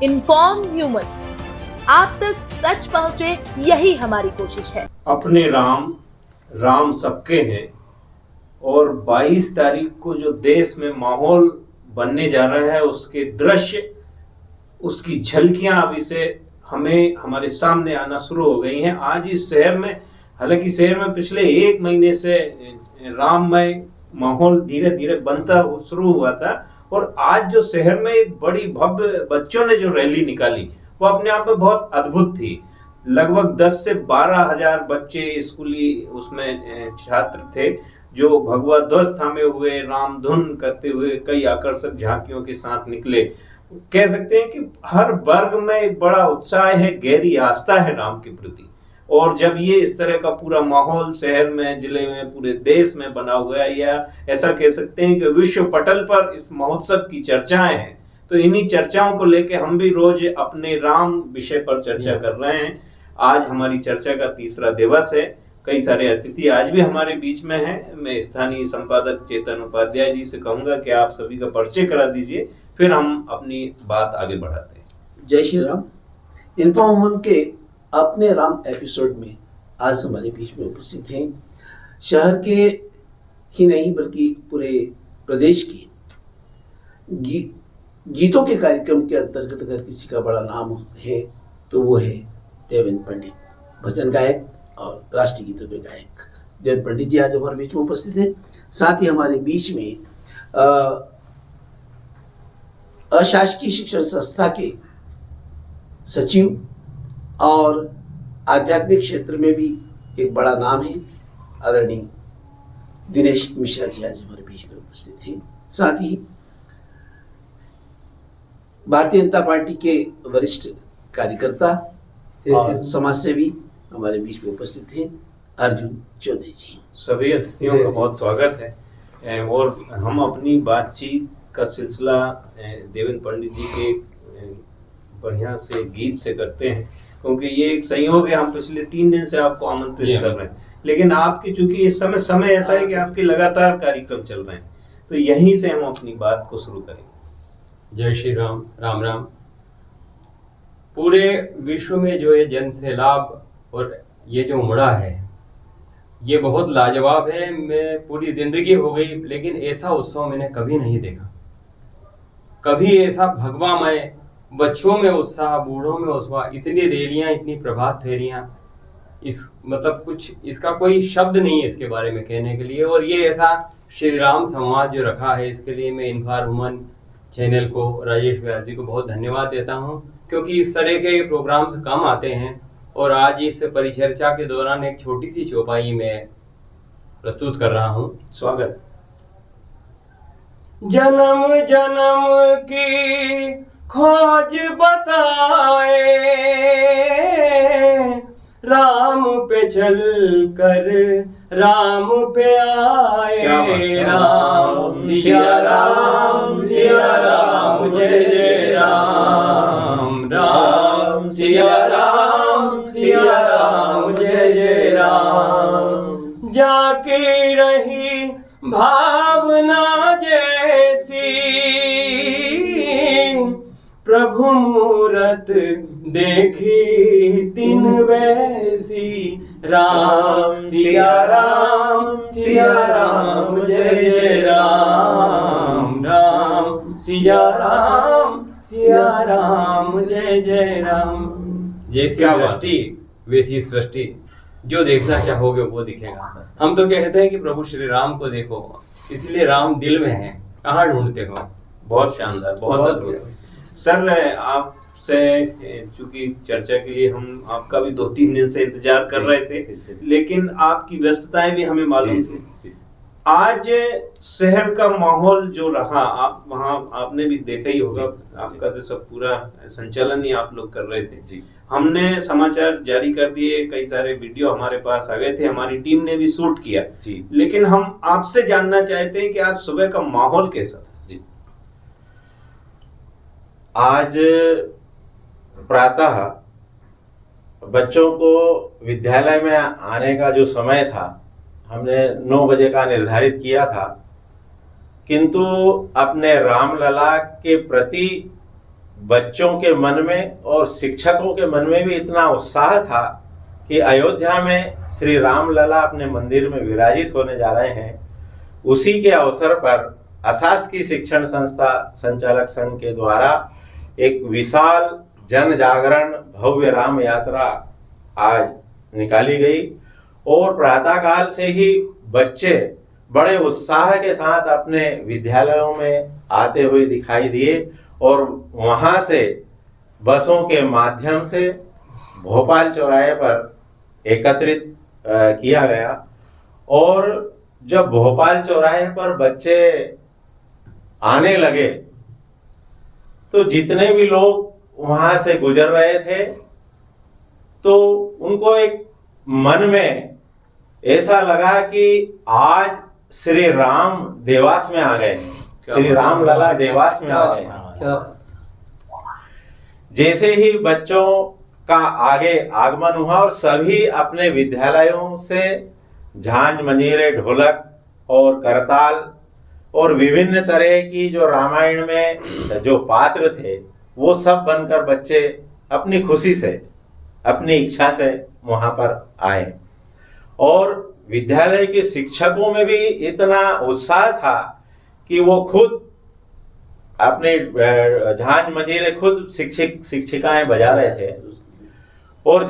Inform human, आप तक सच पहुंचे, यही हमारी कोशिश है। अपने राम, राम सबके हैं। और 22 तारीख को जो देश में माहौल बनने जा रहा है, उसके दृश्य, उसकी झलकियां अभी से हमें हमारे सामने आना शुरू हो गई हैं। आज इस शहर में, हालांकि शहर में पिछले 1 महीने से राममय माहौल धीरे धीरे बनता शुरू हुआ था, और आज जो शहर में एक बड़ी भव्य बच्चों ने जो रैली निकाली, वो अपने आप में बहुत अद्भुत थी। लगभग 10 से 12 हजार बच्चे स्कूली उसमें छात्र थे, जो भगवा ध्वज थामे हुए, राम धुन करते हुए कई आकर्षक झांकियों के साथ निकले। कह सकते हैं कि हर वर्ग में एक बड़ा उत्साह है, गहरी आस्था है राम के प्रति। और जब ये इस तरह का पूरा माहौल शहर में, जिले में, पूरे देश में बना हुआ है, या ऐसा कह सकते हैं कि विश्व पटल पर इस महोत्सव की चर्चाएं हैं, तो इन्हीं चर्चाओं को लेके हम भी रोज अपने राम विषय पर चर्चा कर रहे हैं। आज हमारी चर्चा का 3रा दिवस है। कई सारे अतिथि आज भी हमारे बीच में हैं। मैं स्थानीय संपादक चेतन उपाध्याय जी से कहूंगा कि आप सभी का परिचय करा दीजिए, फिर हम अपनी बात आगे बढ़ाते हैं। जय श्री राम। इन्फॉर्म के अपने राम एपिसोड में आज हमारे बीच में उपस्थित हैं शहर के ही नहीं बल्कि पूरे प्रदेश के गीतों के कार्यक्रम के अंतर्गत अगर किसी का बड़ा नाम है तो वो है देवेंद्र पंडित, भजन गायक और राष्ट्रीय गीतों के गायक। देवेंद्र पंडित जी आज हमारे बीच में उपस्थित हैं। साथ ही हमारे बीच में अशासकीय शिक्षण संस्था के सचिव और आध्यात्मिक क्षेत्र में भी एक बड़ा नाम है, आदरणीय दिनेश मिश्रा जी आज हमारे बीच में उपस्थित हैं। साथ ही भारतीय जनता पार्टी के वरिष्ठ कार्यकर्ता और समाजसेवी हमारे बीच में उपस्थित हैं, अर्जुन चौधरी जी। सभी अतिथियों का बहुत स्वागत है। और हम अपनी बातचीत का सिलसिला देवेंद्र पंडित जी के बढ़िया से गीत से करते हैं, क्योंकि ये एक संयोग है। हम पिछले 3 दिन से आपको आमंत्रित कर रहे हैं, लेकिन आपकी चूंकि इस समय ऐसा है कि आपके लगातार कार्यक्रम चल रहे हैं, तो यहीं से हम अपनी बात को शुरू करेंगे। जय श्री राम, राम राम। पूरे विश्व में जो ये जन सैलाब और ये जो उमड़ा है, ये बहुत लाजवाब है। मैं पूरी जिंदगी हो गई, लेकिन ऐसा उत्सव मैंने कभी नहीं देखा। कभी ऐसा भगवामय, बच्चों में उत्साह, बूढ़ों में उत्साह, इतनी रैलियां, इतनी प्रभात फेरियां, इस मतलब कुछ इसका कोई शब्द नहीं है इसके बारे में कहने के लिए। और ये ऐसा श्री राम संवाद जो रखा है, इसके लिए मैं इन्फॉर्म ह्यूमन चैनल को, राजेश व्यास जी को बहुत धन्यवाद देता हूं, क्योंकि इस तरह के प्रोग्राम्स कम आते हैं। और आज इस परिचर्चा के दौरान एक छोटी सी चौपाई में प्रस्तुत कर रहा हूं। स्वागत। जन्म जन्म की खोज बताए, राम पे चल कर राम पे आए। राम सिया राम, सिया राम, जय जय राम। राम सिया राम, सिया राम, जय जय राम। जाकी रही भावना जैसी, प्रभु मूरत देखी तिन वैसी। राम सिया राम, सिया राम, जय जय राम। राम सिया राम, सिया राम, जय जय राम। जैसी दृष्टि वैसी सृष्टि, जो देखना चाहोगे वो दिखेगा। हम तो कहते हैं कि प्रभु श्री राम को देखो, इसलिए राम दिल में है, कहाँ ढूंढते हो। बहुत शानदार, बहुत अद्भुत। सर, आपसे चूंकि चर्चा के लिए हम आपका भी 2-3 दिन से इंतजार कर रहे थे, लेकिन आपकी व्यस्तताएं भी हमें मालूम थी। आज शहर का माहौल जो रहा, आप वहाँ आपने भी देखा ही होगा, आपका तो सब पूरा संचालन ही आप लोग कर रहे थे। हमने समाचार जारी कर दिए, कई सारे वीडियो हमारे पास आ गए थे, हमारी टीम ने भी शूट किया, लेकिन हम आपसे जानना चाहते हैं कि आज सुबह का माहौल कैसा था। आज प्रातः बच्चों को विद्यालय में आने का जो समय था, हमने 9 बजे का निर्धारित किया था, किंतु अपने रामलला के प्रति बच्चों के मन में और शिक्षकों के मन में भी इतना उत्साह था कि अयोध्या में श्री राम लला अपने मंदिर में विराजित होने जा रहे हैं। उसी के अवसर पर अशासकीय शिक्षण संस्था संचालक संघ के द्वारा एक विशाल जन जागरण भव्य राम यात्रा आज निकाली गई और प्रातःकाल से ही बच्चे बड़े उत्साह के साथ अपने विद्यालयों में आते हुए दिखाई दिए और वहां से बसों के माध्यम से भोपाल चौराहे पर एकत्रित किया गया। और जब भोपाल चौराहे पर बच्चे आने लगे तो जितने भी लोग वहां से गुजर रहे थे तो उनको एक मन में ऐसा लगा कि आज श्री राम देवास में आ गए, श्री राम लला देवास में आ गए। जैसे ही बच्चों का आगे आगमन हुआ और सभी अपने विद्यालयों से झांझ मंजीरे ढोलक और करताल और विभिन्न तरह की जो रामायण में जो पात्र थे वो सब बनकर बच्चे अपनी खुशी से अपनी इच्छा से वहां पर आए। और विद्यालय के शिक्षकों में भी इतना उत्साह था कि वो खुद अपने झांझ मंजीरे खुद शिक्षक शिक्षिकाएं बजा रहे थे। और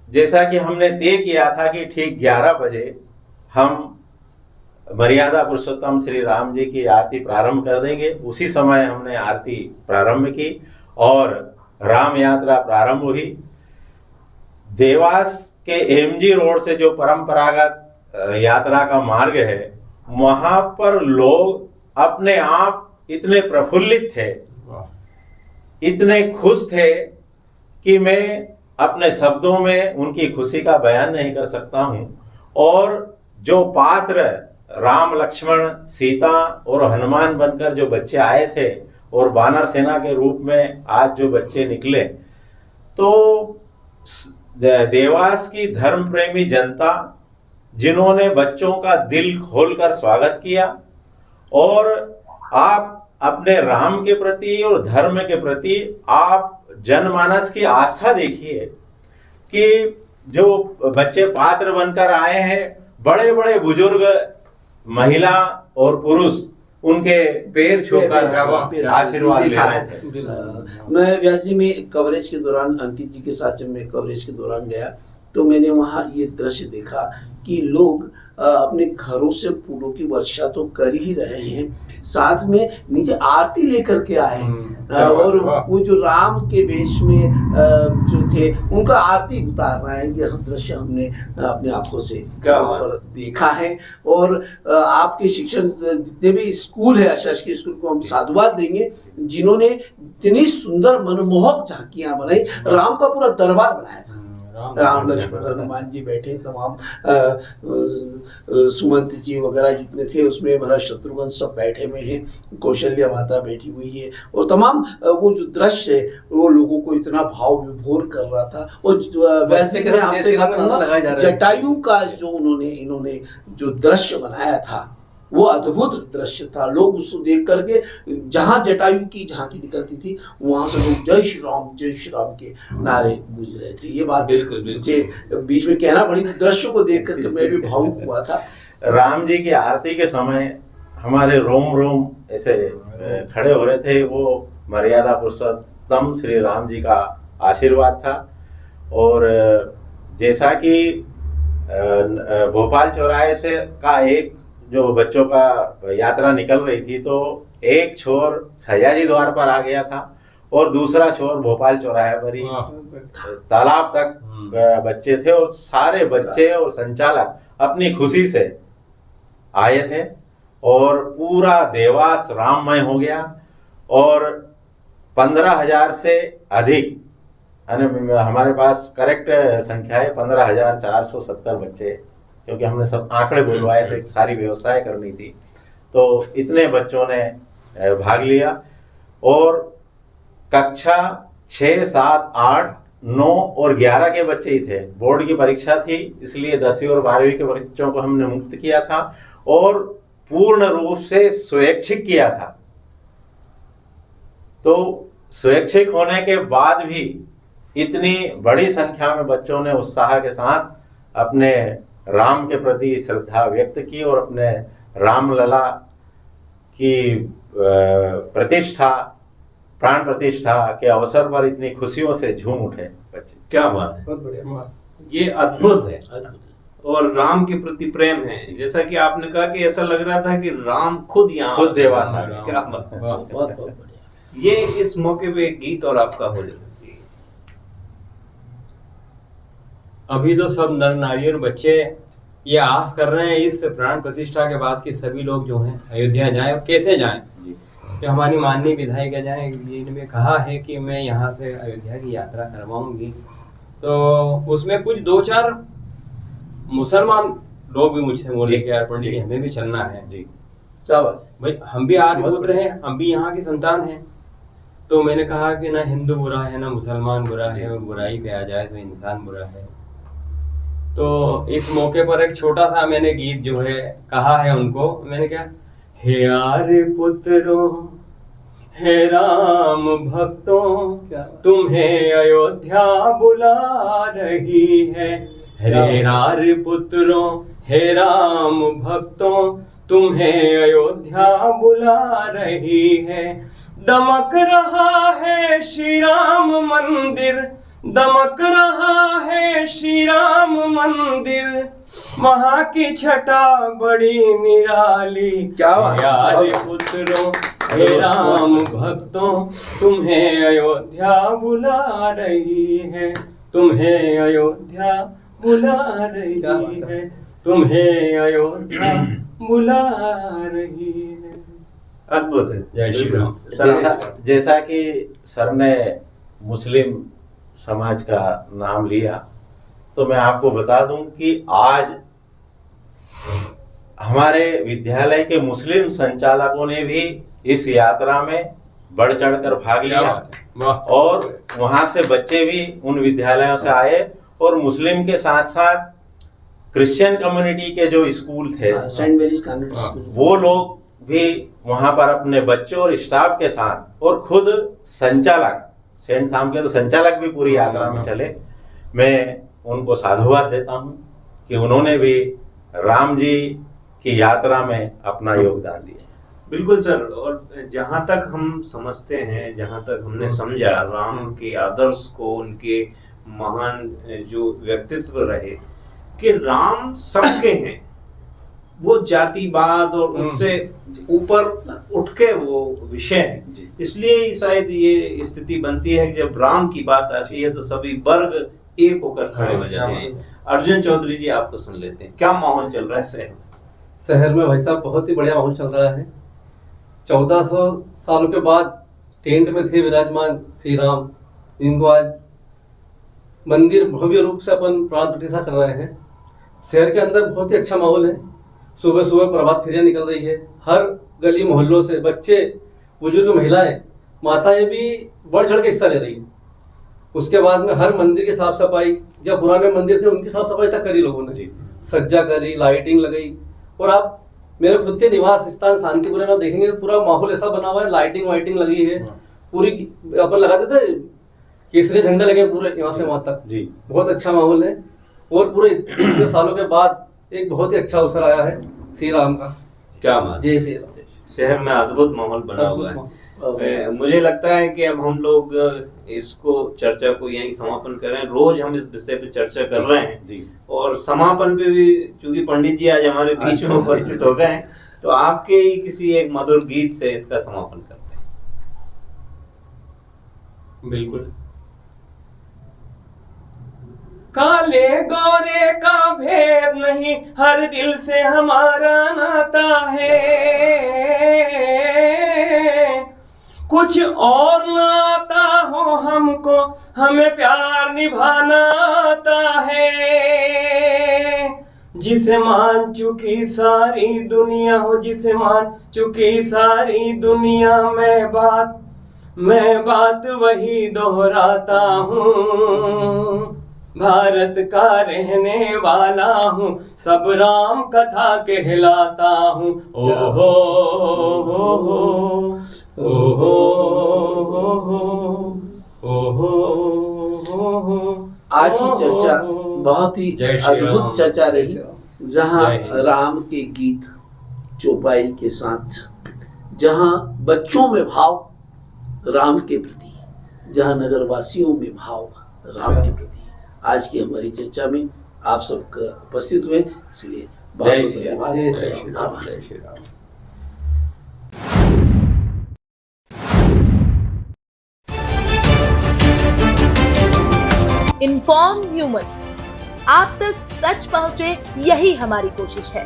जैसा कि हमने तय किया था कि ठीक 11 बजे हम मर्यादा पुरुषोत्तम श्री राम जी की आरती प्रारंभ कर देंगे, उसी समय हमने आरती प्रारंभ की और राम यात्रा प्रारंभ हुई। देवास के एमजी रोड से जो परंपरागत यात्रा का मार्ग है वहां पर लोग अपने आप इतने प्रफुल्लित थे, इतने खुश थे कि मैं अपने शब्दों में उनकी खुशी का बयान नहीं कर सकता हूं। और जो पात्र राम लक्ष्मण सीता और हनुमान बनकर जो बच्चे आए थे और वानर सेना के रूप में आज जो बच्चे निकले, तो देवास की धर्म प्रेमी जनता जिन्होंने बच्चों का दिल खोलकर स्वागत किया और आप अपने राम के प्रति और धर्म के प्रति आप जनमानस की आस्था देखिए कि जो बच्चे पात्र बनकर आए हैं, बड़े बड़े बुजुर्ग महिला और पुरुष उनके पैर छूकर आशीर्वाद ले रहे थे। मैं व्यास जी में कवरेज के दौरान अंकित जी के साथ जब मैं कवरेज के दौरान गया तो मैंने वहाँ ये दृश्य देखा कि लोग अपने घरों से फूलों की वर्षा तो कर ही रहे हैं, साथ में नीचे आरती लेकर के आए और वो जो राम के वेश में जो थे उनका आरती उतार रहा है। यह दृश्य हमने अपने आंखों से वहाँ पर देखा है। और आपके शिक्षण जितने भी स्कूल है, अशासकीय स्कूल को हम साधुवाद देंगे जिन्होंने इतनी सुंदर मनमोहक झांकियां बनाई, राम का पूरा दरबार बनाया था। राम लक्ष्मण हनुमान जी बैठे, तमाम सुमंत जी वगैरह जितने थे उसमें भरत शत्रुघ्न सब बैठे हुए हैं, कौशल्या माता बैठी हुई है और तमाम वो जो दृश्य है वो लोगों को इतना भाव विभोर कर रहा था। और वैसे मैं आपसे बात करूंगा, जटायु का जो इन्होंने जो दृश्य बनाया था वो अद्भुत दृश्य था। लोग उसको देख करके जहां जटायु की झांकी निकलती थी वहां से लोग जय श्री राम के नारे गूंज रहे थे। ये बात मुझे बीच में कहना पड़ी, दृश्य को देख करके मैं भी भावुक हुआ था। राम जी की आरती के समय हमारे रोम रोम ऐसे खड़े हो रहे थे। वो मर्यादा पुरुषोत्तम श्री राम जी का आशीर्वाद था। और जैसा कि भोपाल चौराहे से का एक जो बच्चों का यात्रा निकल रही थी तो एक छोर सयाजी द्वार पर आ गया था और दूसरा छोर भोपाल चौराहे पर ही तालाब तक बच्चे थे और सारे बच्चे और संचालक अपनी खुशी से आए थे और पूरा देवास राममय हो गया। और 15,000 से अधिक, हमारे पास करेक्ट संख्या है 15,470 बच्चे, क्योंकि हमने सब आंकड़े बुलवाए थे, सारी व्यवस्थाएं करनी थी, तो इतने बच्चों ने भाग लिया। और कक्षा 6, 7, 8, 9 और 11 के बच्चे ही थे। बोर्ड की परीक्षा थी इसलिए 10वीं और 12वीं के बच्चों को हमने मुक्त किया था और पूर्ण रूप से स्वैच्छिक किया था। तो स्वैच्छिक होने के बाद भी इतनी बड़ी संख्या में बच्चों ने उत्साह के साथ अपने राम के प्रति श्रद्धा व्यक्त की और अपने रामलला की प्रतिष्ठा, प्राण प्रतिष्ठा के अवसर पर इतनी खुशियों से झूम उठे बच्चे। क्या बात है, बहुत बढ़िया, ये अद्भुत है। अद्भुत। और राम के प्रति प्रेम है, जैसा कि आपने कहा कि ऐसा लग रहा था कि राम खुद यहाँ खुद देवास आ क्या बात है। वाह। बहुत बहुत बढ़िया। ये इस मौके पे एक गीत और आपका हो जाए। अभी तो सब नर नारी और बच्चे ये आस कर रहे हैं इस प्राण प्रतिष्ठा के बाद कि सभी लोग जो हैं अयोध्या जाएं, और कैसे जाएं। कि हमारी माननीय विधायिका जाएं, जिन्होंने कहा है कि मैं यहाँ से अयोध्या की यात्रा करवाऊंगी, तो उसमें कुछ 2-4 मुसलमान लोग भी मुझसे बोले कि यार पंडित जी हमें भी चलना है। जी, क्या बात है। भाई हम भी आर्यपुत्र हैं, हम भी यहाँ की संतान हैं। तो मैंने कहा कि ना हिंदू बुरा है ना मुसलमान बुरा है, और बुराई पे आ जाए तो इंसान बुरा है। तो इस मौके पर एक छोटा सा मैंने गीत जो है कहा है उनको, मैंने क्या, हे आर्यपुत्रों हे राम भक्तों, तुम्हें अयोध्या बुला रही है। हे आर्यपुत्रों हे राम भक्तों, तुम्हें अयोध्या बुला रही है। दमक रहा है श्री राम मंदिर, दमक रहा है श्री राम मंदिर, वहाँ की छटा बड़ी निराली। क्या बात है। आर्यपुत्रों हे राम भक्तों, तुम्हें अयोध्या बुला रही है, तुम्हें अयोध्या बुला रही है, तुम्हें अयोध्या बुला रही है। अद्भुत है। जय श्री राम। जैसा कि सर ने मुस्लिम समाज का नाम लिया, तो मैं आपको बता दूं कि आज हमारे विद्यालय के मुस्लिम संचालकों ने भी इस यात्रा में बढ़ चढ़कर भाग लिया और वहां से बच्चे भी उन विद्यालयों से आए और मुस्लिम के साथ साथ क्रिश्चियन कम्युनिटी के जो स्कूल थे, सेंट मेरीज कॉन्वेंट स्कूल, वो लोग भी वहां पर अपने बच्चों और स्टाफ के साथ और खुद संचालक सेंट थाम के तो संचालक भी पूरी यात्रा में चले। मैं उनको साधुवाद देता हूं कि उन्होंने भी राम जी की यात्रा में अपना योगदान दिया। बिल्कुल सर, और जहां तक हम समझते हैं, जहां तक हमने समझा राम के आदर्श को, उनके महान जो व्यक्तित्व रहे कि राम सबके हैं, वो जातिवाद और उनसे ऊपर उठ के वो विषय है। इसलिए शायद ये स्थिति बनती है कि जब राम की बात आती है तो सभी वर्ग एक होकर खड़े हो जाते हैं। अर्जुन चौधरी जी, आपको सुन लेते हैं, क्या माहौल चल रहा है शहर में? शहर में भाई साहब बहुत ही बढ़िया माहौल चल रहा है। 1400 सालों के बाद टेंट में थे विराजमान श्री राम, जिनको आज मंदिर भव्य रूप से अपन प्राण प्रतिष्ठा कर रहे हैं। शहर के अंदर बहुत ही अच्छा माहौल है। सुबह सुबह प्रभात फेरियां निकल रही है, हर गली मोहल्लों से बच्चे, बुजुर्ग, महिलाएं, माताएं भी बढ़ चढ़ के हिस्सा ले रही है। उसके बाद में हर मंदिर की साफ सफाई, जब पुराने मंदिर थे उनकी साफ सफाई तक करी लोगों ने, सज्जा करी, लाइटिंग लगाई। और आप मेरे खुद के निवास स्थान शांतिपुर में देखेंगे पूरा माहौल ऐसा बना हुआ है, लाइटिंग वाइटिंग लगी है पूरी। अपन लगाते थे केसरी झंडे लगे पूरे यहाँ से वहां तक जी। बहुत अच्छा माहौल है और पूरे इतने सालों के बाद एक बहुत ही अच्छा अवसर आया है श्री राम का। क्या बात, जय श्री राम। शहर में अद्भुत माहौल बना हुआ है। मुझे लगता है कि अब हम लोग इसको चर्चा को यहीं समापन करें। रोज हम इस विषय पे चर्चा कर रहे हैं और समापन पे भी चूंकि पंडित जी आज हमारे बीच में उपस्थित हो गए हैं, तो आपके ही किसी एक मधुर गीत से इसका समापन करते हैं। बिल्कुल। काले गोरे का भेद नहीं, हर दिल से हमारा नाता है। कुछ और नाता हो हमको, हमें प्यार निभाना आता है। जिसे मान चुकी सारी दुनिया हो, जिसे मान चुकी सारी दुनिया, मैं बात वही दोहराता हूँ। भारत का रहने वाला हूँ, सब राम कथा कहलाता हूँ। ओ हो हो हो हो हो हो। आज की चर्चा बहुत ही जय श्री राम। अद्भुत चर्चा रही, जहां जय हिंद। राम के गीत चौपाई के साथ, जहां बच्चों में भाव राम के प्रति, जहां नगरवासियों में भाव राम के प्रति, आज की हमारी चर्चा में आप सब उपस्थित हुए, इसलिए बहुत बहुत धन्यवाद। जय श्री राम। आभार। जय श्री राम। इन्फॉर्म ह्यूमन, आप तक सच पहुंचे, यही हमारी कोशिश है।